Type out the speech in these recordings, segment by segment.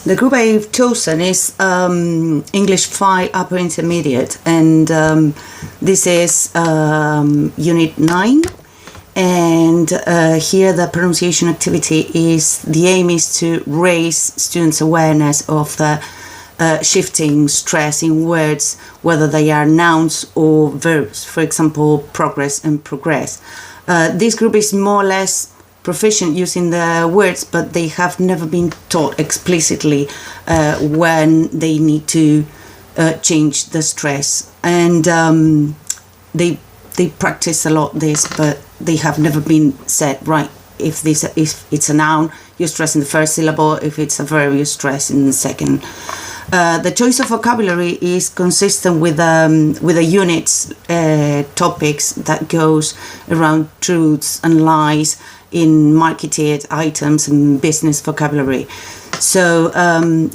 The group I've chosen is English 5 Upper Intermediate, and this is Unit 9. And here the pronunciation activity is, the aim is to raise students' awareness of the shifting stress in words, whether they are nouns or verbs, for example, progress and progress. This group is more or less proficient using the words, but they have never been taught explicitly when they need to change the stress. And they practice a lot this, but they have never been said, right, if it's a noun, you stress in the first syllable; if it's a verb, you stress in the second. The choice of vocabulary is consistent with the unit's topics that goes around truths and lies in marketed items and business vocabulary. So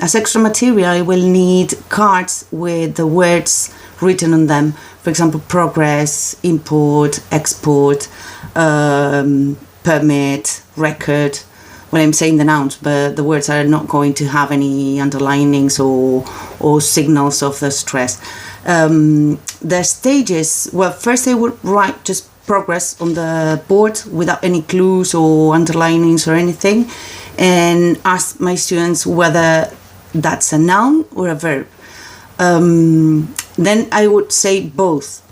as extra material, I will need cards with the words written on them. For example, progress, import, export, permit, record. Well, I'm saying the nouns, but the words are not going to have any underlinings or signals of the stress. The stages, well, first I would write just progress on the board without any clues or underlinings or anything, and ask my students whether that's a noun or a verb. Then I would say both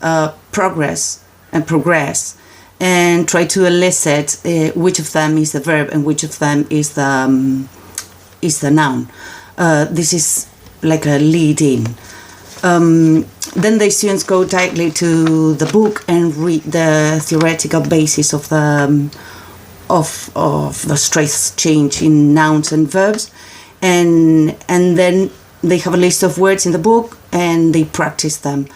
progress and progress, and try to elicit which of them is the verb and which of them is the noun. This is like a lead-in. Then the students go directly to the book and read the theoretical basis of the stress change in nouns and verbs, and then they have a list of words in the book and they practice them.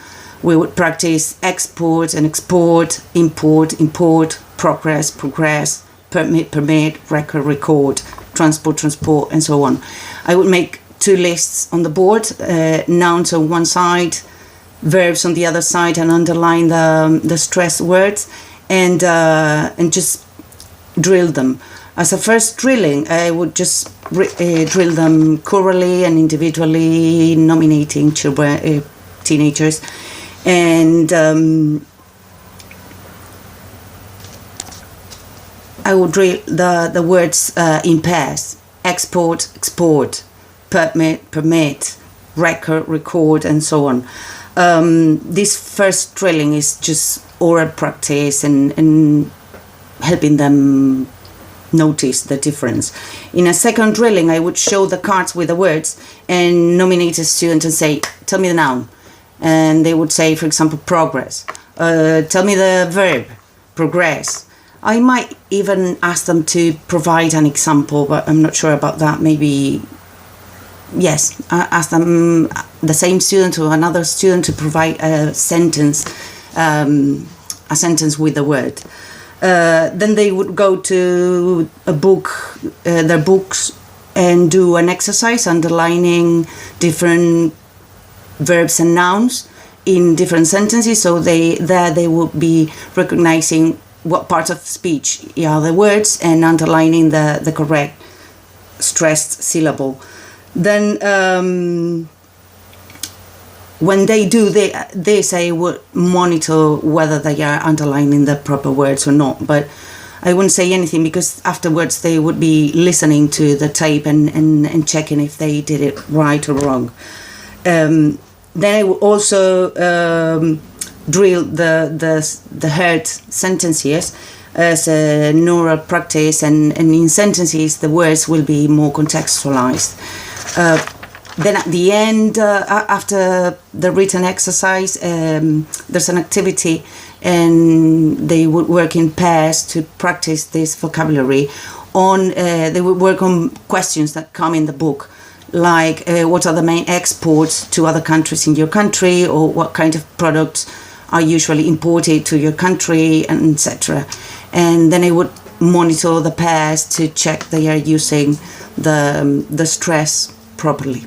We would practice export and export, import, progress, permit, record, transport, and so on. I would make two lists on the board, nouns on one side, verbs on the other side, and underline the stress words, and just drill them. As a first drilling, I would just drill them chorally and individually, nominating children, teenagers, and I would drill the words in pairs: export, permit, record, and so on. This first drilling is just oral practice and helping them notice the difference. In a second drilling, I would show the cards with the words and nominate a student and say, tell me the noun. And they would say, for example, progress. Tell me the verb, progress. I might even ask them to provide an example, but I'm not sure about that. Maybe, yes, ask them, the same student or another student, to provide a sentence with the word. Then they would go to their books, and do an exercise underlining different verbs and nouns in different sentences. So they would be recognizing what parts of speech are the words and underlining the correct stressed syllable. Then when they do this, I would monitor whether they are underlining the proper words or not. But I wouldn't say anything, because afterwards they would be listening to the tape and checking if they did it right or wrong. Then I would also drill the heard sentences as a neural practice, and in sentences the words will be more contextualized. Then at the end, after the written exercise, there's an activity, and they would work in pairs to practice this vocabulary. They would work on questions that come in the book, like what are the main exports to other countries in your country, or what kind of products are usually imported to your country, and etc. And then I would monitor the pairs to check they are using the stress properly.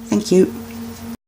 Thank you.